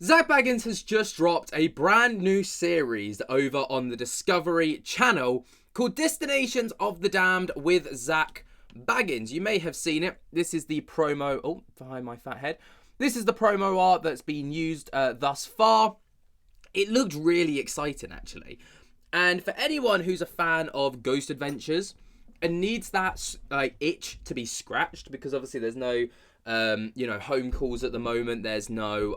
Zak Bagans has just dropped a brand new series over on the Discovery Channel called Destinations of the Damned with Zak Bagans. You may have seen it. This is the promo... Oh, behind my fat head. This is the promo art that's been used thus far. It looked really exciting, actually. And for anyone who's a fan of Ghost Adventures and needs that itch to be scratched, because obviously there's no... home calls at the moment. There's no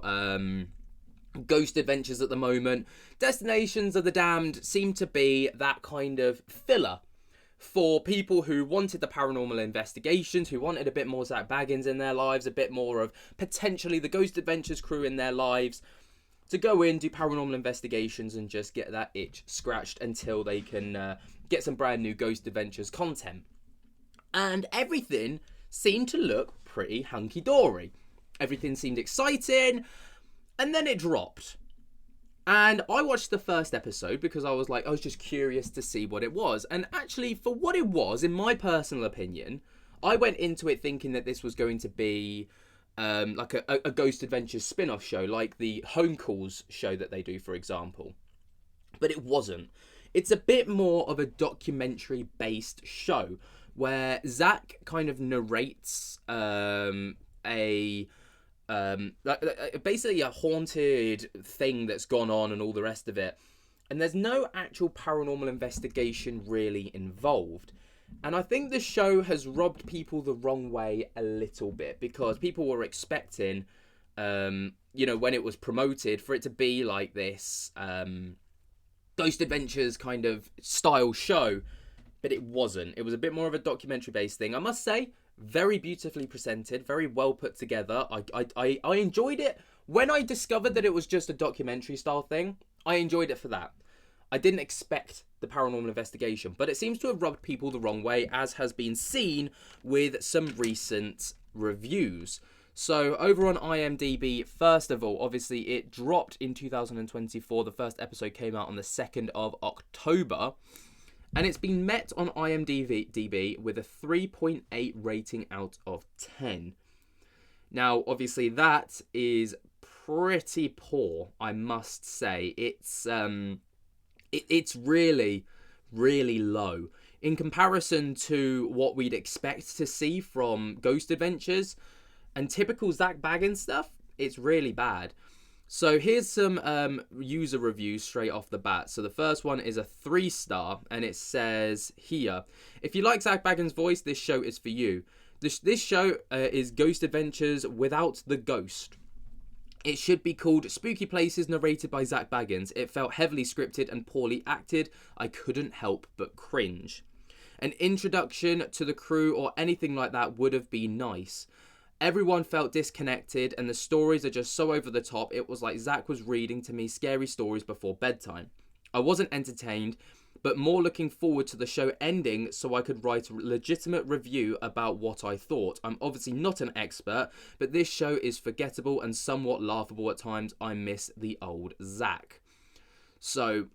Ghost Adventures at the moment. Destinations of the Damned seem to be that kind of filler for people who wanted the paranormal investigations, who wanted a bit more Zak Bagans in their lives, a bit more of potentially the Ghost Adventures crew in their lives, to go in, do paranormal investigations and just get that itch scratched until they can get some brand new Ghost Adventures content. And everything seemed to look pretty hunky-dory. Everything seemed exciting, and then it dropped. And I watched the first episode because I was just curious to see what it was. And actually, for what it was, in my personal opinion, I went into it thinking that this was going to be like a Ghost Adventures spin-off show, like the Home Calls show that they do, for example. But it wasn't. It's a bit more of a documentary-based show, where Zak kind of narrates basically a haunted thing that's gone on and all the rest of it. And there's no actual paranormal investigation really involved. And I think the show has rubbed people the wrong way a little bit, because people were expecting, when it was promoted, for it to be like this Ghost Adventures kind of style show. But it wasn't. It was a bit more of a documentary-based thing. I must say, very beautifully presented, very well put together. I enjoyed it. When I discovered that it was just a documentary-style thing, I enjoyed it for that. I didn't expect the paranormal investigation, but it seems to have rubbed people the wrong way, as has been seen with some recent reviews. So, over on IMDb, first of all, obviously it dropped in 2024. The first episode came out on the 2nd of October. And it's been met on IMDb with a 3.8 rating out of 10. Now, obviously, that is pretty poor, I must say. It's really, really low. In comparison to what we'd expect to see from Ghost Adventures and typical Zak Bagans stuff, it's really bad. So here's some user reviews straight off the bat. So the first one is a 3-star, and it says here, if you like Zak Bagans' voice, this show is for you. This show is Ghost Adventures without the ghost. It should be called Spooky Places, narrated by Zak Bagans. It felt heavily scripted and poorly acted. I couldn't help but cringe. An introduction to the crew or anything like that would have been nice. Everyone felt disconnected, and the stories are just so over the top. It was like Zak was reading to me scary stories before bedtime. I wasn't entertained, but more looking forward to the show ending so I could write a legitimate review about what I thought. I'm obviously not an expert, but this show is forgettable and somewhat laughable at times. I miss the old Zak. So,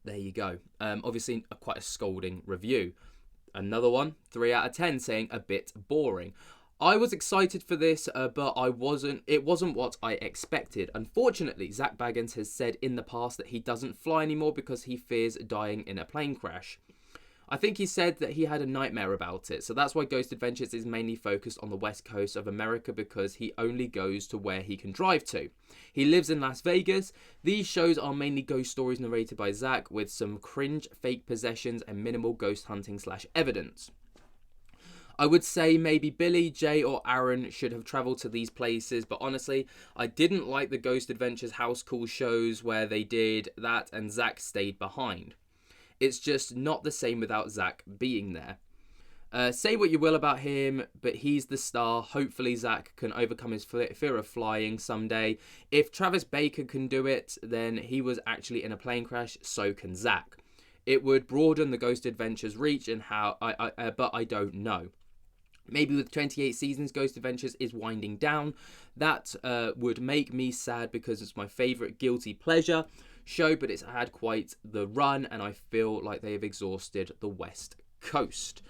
there you go. Obviously, quite a scolding review. Another one, 3 out of 10, saying a bit boring. I was excited for this, but it wasn't what I expected. Unfortunately, Zak Bagans has said in the past that he doesn't fly anymore because he fears dying in a plane crash. I think he said that he had a nightmare about it, so that's why Ghost Adventures is mainly focused on the west coast of America, because he only goes to where he can drive to. He lives in Las Vegas. These shows are mainly ghost stories narrated by Zak, with some cringe fake possessions and minimal ghost hunting / evidence. I would say maybe Billy, Jay, or AREN should have travelled to these places, but honestly, I didn't like the Ghost Adventures house call shows where they did that and Zak stayed behind. It's just not the same without Zak being there. Say what you will about him, but he's the star. Hopefully Zak can overcome his fear of flying someday. If Travis Baker can do it, then he was actually in a plane crash, so can Zak. It would broaden the Ghost Adventures reach, and but I don't know. Maybe with 28 seasons, Ghost Adventures is winding down. That would make me sad because it's my favourite guilty pleasure show, but it's had quite the run, and I feel like they have exhausted the West Coast.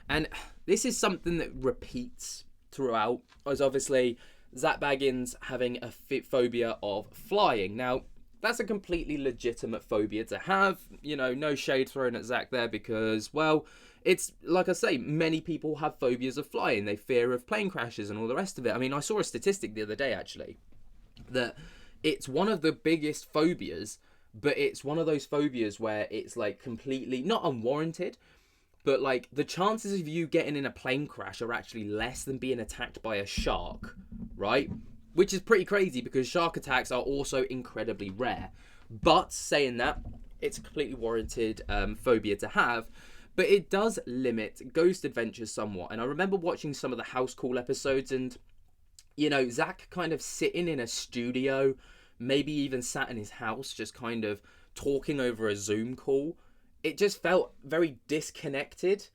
And this is something that repeats throughout, as obviously Zak Bagans having a phobia of flying. Now, that's a completely legitimate phobia to have. You know, no shade thrown at Zak there because, well, it's like I say, many people have phobias of flying. They fear of plane crashes and all the rest of it. I mean, I saw a statistic the other day actually that it's one of the biggest phobias, but it's one of those phobias where it's like completely not unwarranted, but like the chances of you getting in a plane crash are actually less than being attacked by a shark, right? Which is pretty crazy because shark attacks are also incredibly rare. But saying that, it's a completely warranted phobia to have. But it does limit Ghost Adventures somewhat. And I remember watching some of the House Call episodes and, you know, Zak kind of sitting in a studio, maybe even sat in his house, just kind of talking over a Zoom call. It just felt very disconnected.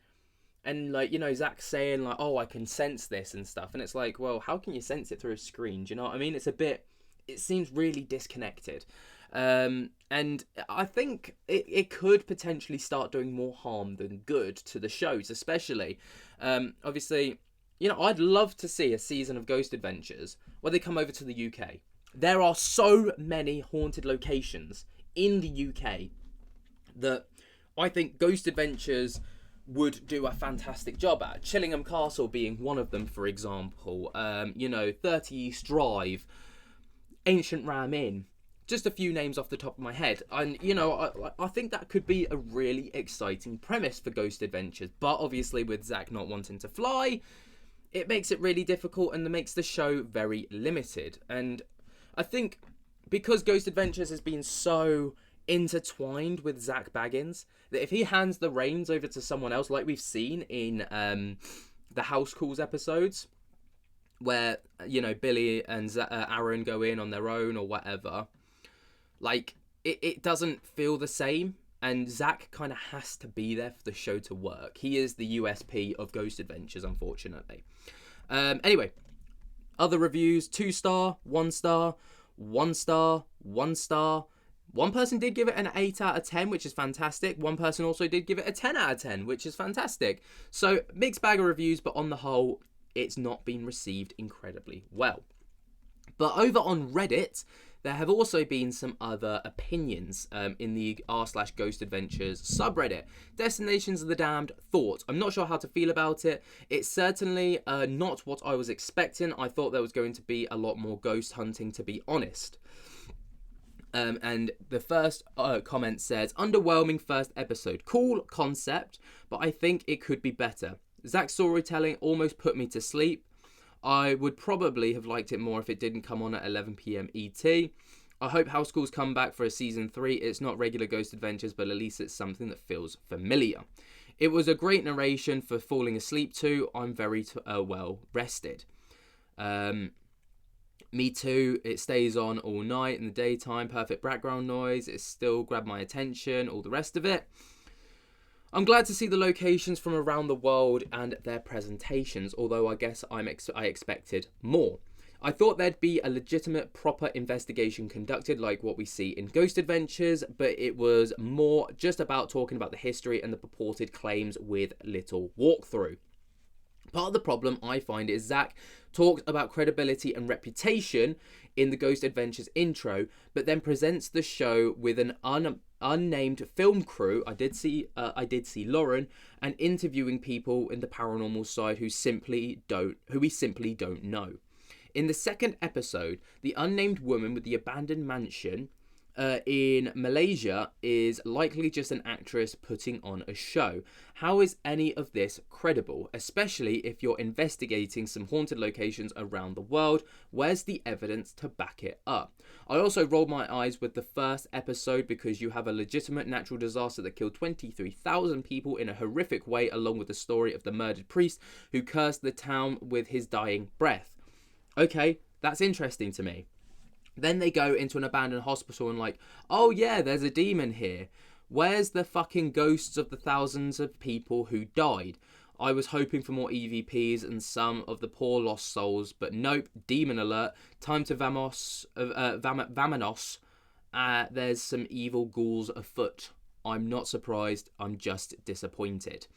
And like, you know, Zach saying like, oh, I can sense this and stuff. And it's like, well, how can you sense it through a screen? Do you know what I mean? It seems really disconnected. And I think it could potentially start doing more harm than good to the shows, especially. Obviously, you know, I'd love to see a season of Ghost Adventures where they come over to the UK. There are so many haunted locations in the UK that I think Ghost Adventures would do a fantastic job at. Chillingham Castle being one of them, for example. You know, 30 East Drive, Ancient Ram Inn. Just a few names off the top of my head. And, you know, I think that could be a really exciting premise for Ghost Adventures. But obviously with Zak not wanting to fly, it makes it really difficult and it makes the show very limited. And I think because Ghost Adventures has been so intertwined with Zak Bagans that if he hands the reins over to someone else, like we've seen in the House Calls episodes, where, you know, Billy and AREN go in on their own or whatever, like it doesn't feel the same. And Zak kind of has to be there for the show to work. He is the USP of Ghost Adventures, unfortunately. Anyway, other reviews: 2-star, 1-star, 1-star, 1-star. One person did give it an 8 out of 10, which is fantastic. One person also did give it a 10 out of 10, which is fantastic. So, mixed bag of reviews, but on the whole, it's not been received incredibly well. But over on Reddit, there have also been some other opinions in the r/Ghost Adventures subreddit. Destinations of the Damned thought. I'm not sure how to feel about it. It's certainly not what I was expecting. I thought there was going to be a lot more ghost hunting, to be honest. And the first comment says, underwhelming first episode. Cool concept, but I think it could be better. Zak's storytelling almost put me to sleep. I would probably have liked it more if it didn't come on at 11 p.m. ET. I hope House Calls come back for a season 3. It's not regular Ghost Adventures, but at least it's something that feels familiar. It was a great narration for falling asleep to. I'm very well rested. Me too. It stays on all night in the daytime. Perfect background noise. It still grabbed my attention. All the rest of it. I'm glad to see the locations from around the world and their presentations, although I guess I expected more. I thought there'd be a legitimate, proper investigation conducted like what we see in Ghost Adventures, but it was more just about talking about the history and the purported claims with little walkthrough. Part of the problem I find is Zak talks about credibility and reputation in the Ghost Adventures intro, but then presents the show with an unnamed film crew. I did see Lauren, and interviewing people in the paranormal side who we simply don't know. In the second episode, the unnamed woman with the abandoned mansion in Malaysia is likely just an actress putting on a show. How is any of this credible, especially if you're investigating some haunted locations around the world? Where's the evidence to back it up? I also rolled my eyes with the first episode because you have a legitimate natural disaster that killed 23,000 people in a horrific way, along with the story of the murdered priest who cursed the town with his dying breath. Okay, that's interesting to me. Then they go into an abandoned hospital and like, oh yeah, there's a demon here. Where's the fucking ghosts of the thousands of people who died? I was hoping for more EVPs and some of the poor lost souls, but nope, demon alert. Time to Vamos. There's some evil ghouls afoot. I'm not surprised, I'm just disappointed.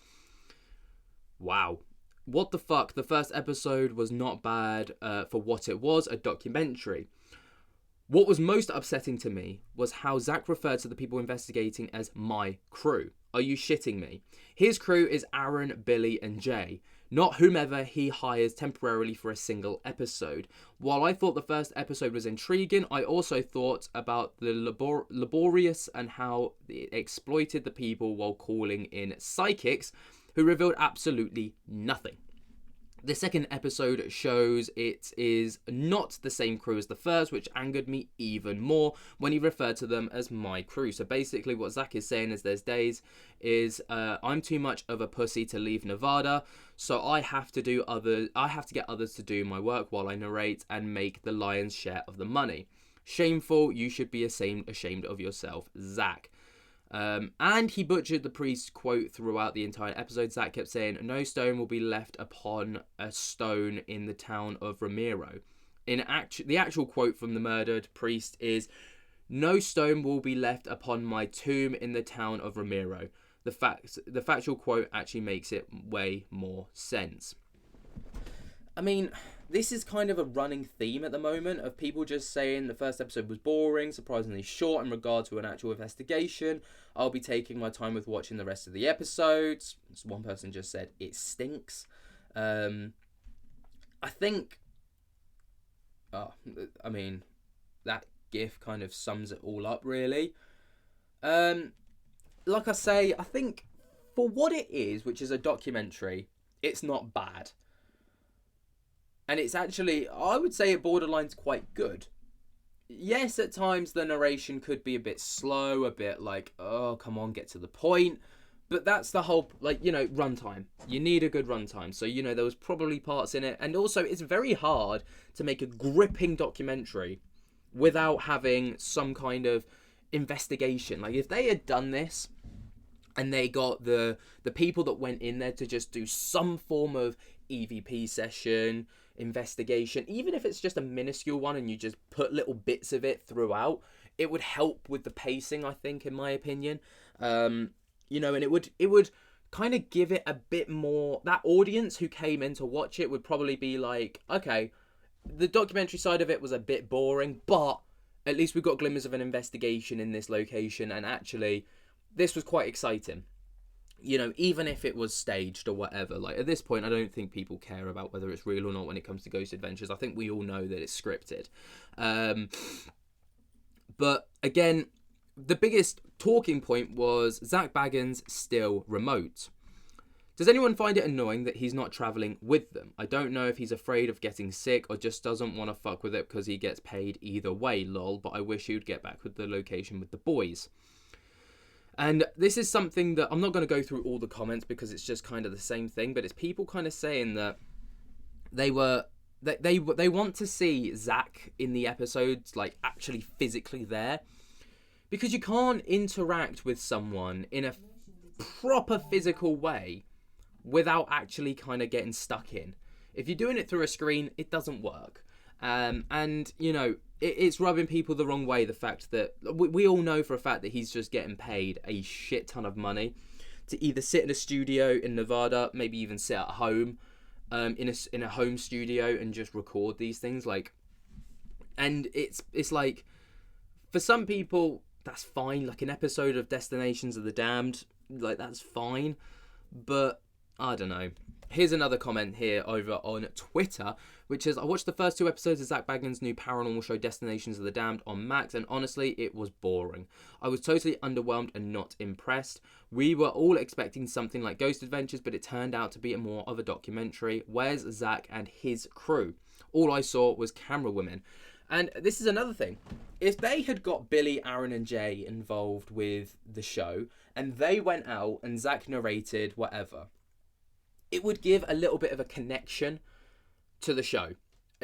Wow. what the fuck? The first episode was not bad for what it was, a documentary. What was most upsetting to me was how Zak referred to the people investigating as my crew. Are you shitting me? His crew is AREN, Billy, and Jay, not whomever he hires temporarily for a single episode. While I thought the first episode was intriguing, I also thought about the laborious and how it exploited the people while calling in psychics who revealed absolutely nothing. The second episode shows it is not the same crew as the first, which angered me even more when he referred to them as my crew. So basically what Zak is saying is there's days is I'm too much of a pussy to leave Nevada, so I have to get others to do my work while I narrate and make the lion's share of the money. Shameful, you should be ashamed of yourself, Zak. And he butchered the priest quote throughout the entire episode. Zak kept saying, no stone will be left upon a stone in the town of Ramiro. The actual quote from the murdered priest is, no stone will be left upon my tomb in the town of Ramiro. The factual quote actually makes it way more sense. I mean, this is kind of a running theme at the moment of people just saying the first episode was boring, surprisingly short in regard to an actual investigation. I'll be taking my time with watching the rest of the episodes. One person just said, it stinks. I think, that gif kind of sums it all up, really. Like I say, I think for what it is, which is a documentary, it's not bad. And it's actually, I would say it borderline's quite good. Yes, at times the narration could be a bit slow, a bit like, oh, come on, get to the point. But that's the whole, runtime. You need a good runtime. So, there was probably parts in it. And also, it's very hard to make a gripping documentary without having some kind of investigation. Like, if they had done this and they got the people that went in there to just do some form of EVP session, investigation, even if it's just a minuscule one and you just put little bits of it throughout, it would help with the pacing, I think, in my opinion. And it would kind of give it a bit more, that audience who came in to watch it would probably be like, okay, the documentary side of it was a bit boring, but at least we got glimmers of an investigation in this location, and actually this was quite exciting. Even if it was staged or whatever, like at this point, I don't think people care about whether it's real or not when it comes to Ghost Adventures. I think we all know that it's scripted. But again, the biggest talking point was Zak Bagans still remote. Does anyone find it annoying that he's not traveling with them? I don't know if he's afraid of getting sick or just doesn't want to fuck with it because he gets paid either way, lol, but I wish he would get back with the location with the boys. And this is something that I'm not going to go through all the comments because it's just kind of the same thing, but it's people kind of saying that they want to see Zak in the episodes, like actually physically there, because you can't interact with someone in a proper physical way without actually kind of getting stuck in. If you're doing it through a screen, it doesn't work. It's rubbing people the wrong way, the fact that we all know for a fact that he's just getting paid a shit ton of money to either sit in a studio in Nevada, maybe even sit at home in a home studio and just record these things. And it's like, for some people that's fine, like an episode of Destinations of the Damned, like that's fine, but I don't know. Here's another comment here over on Twitter, which is, I watched the first 2 episodes of Zak Bagans' new paranormal show Destinations of the Damned on Max, and honestly, it was boring. I was totally underwhelmed and not impressed. We were all expecting something like Ghost Adventures, but it turned out to be more of a documentary. Where's Zak and his crew? All I saw was camera women. And this is another thing. If they had got Billy, AREN, and Jay involved with the show, and they went out and Zak narrated whatever, it would give a little bit of a connection to the show,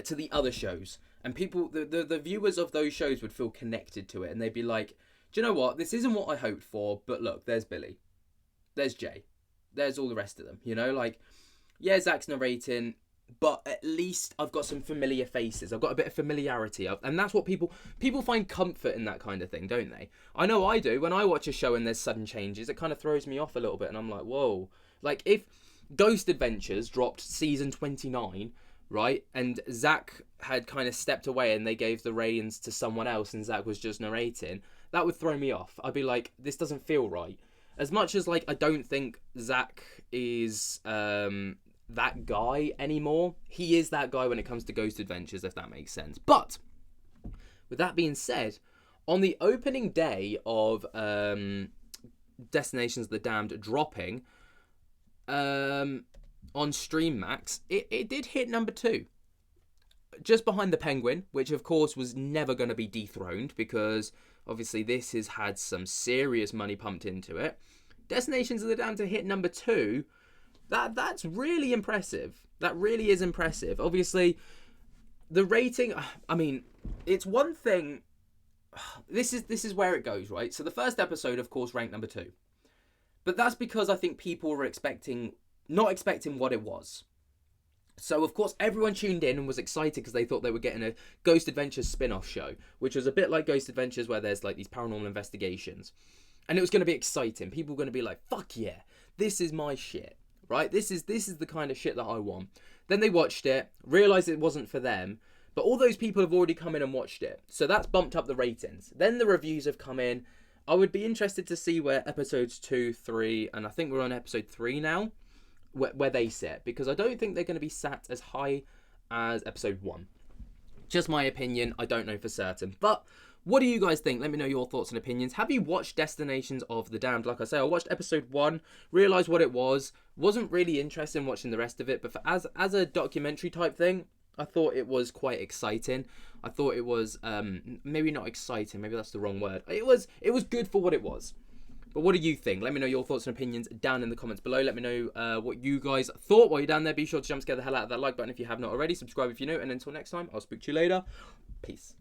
to the other shows. And people, the viewers of those shows would feel connected to it. And they'd be like, do you know what? This isn't what I hoped for, but look, there's Billy. There's Jay. There's all the rest of them, Yeah, Zak's narrating, but at least I've got some familiar faces. I've got a bit of familiarity. And that's what people find comfort in, that kind of thing, don't they? I know I do. When I watch a show and there's sudden changes, it kind of throws me off a little bit. And I'm like, whoa. Like, if Ghost Adventures dropped season 29, right? And Zak had kind of stepped away and they gave the reins to someone else and Zak was just narrating. That would throw me off. I'd be like, this doesn't feel right. As much as, like, I don't think Zak is that guy anymore, he is that guy when it comes to Ghost Adventures, if that makes sense. But, with that being said, on the opening day of Destinations of the Damned dropping, on Stream Max, it did hit number 2. Just behind The Penguin, which of course was never going to be dethroned because obviously this has had some serious money pumped into it. Destinations of the Damned to hit number 2, that's really impressive. That really is impressive. Obviously, the rating, I mean, it's one thing. This is where it goes, right? So the first episode, of course, ranked number 2. But that's because I think people were not expecting what it was. So, of course, everyone tuned in and was excited because they thought they were getting a Ghost Adventures spin-off show, which was a bit like Ghost Adventures where there's, like, these paranormal investigations. And it was going to be exciting. People were going to be like, fuck yeah, this is my shit, right? This is the kind of shit that I want. Then they watched it, realised it wasn't for them, but all those people have already come in and watched it. So that's bumped up the ratings. Then the reviews have come in. I would be interested to see where episodes 2, 3, and I think we're on episode 3 now, where they sit, because I don't think they're going to be sat as high as episode 1. Just my opinion, I don't know for certain. But what do you guys think? Let me know your thoughts and opinions. Have you watched Destinations of the Damned? Like I say, I watched episode 1, realised what it was, wasn't really interested in watching the rest of it, but as a documentary type thing, I thought it was quite exciting. I thought it was, maybe not exciting, maybe that's the wrong word. It was good for what it was. But what do you think? Let me know your thoughts and opinions down in the comments below. Let me know what you guys thought while you're down there. Be sure to jump scare the hell out of that like button if you have not already. Subscribe if you're new. And until next time, I'll speak to you later. Peace.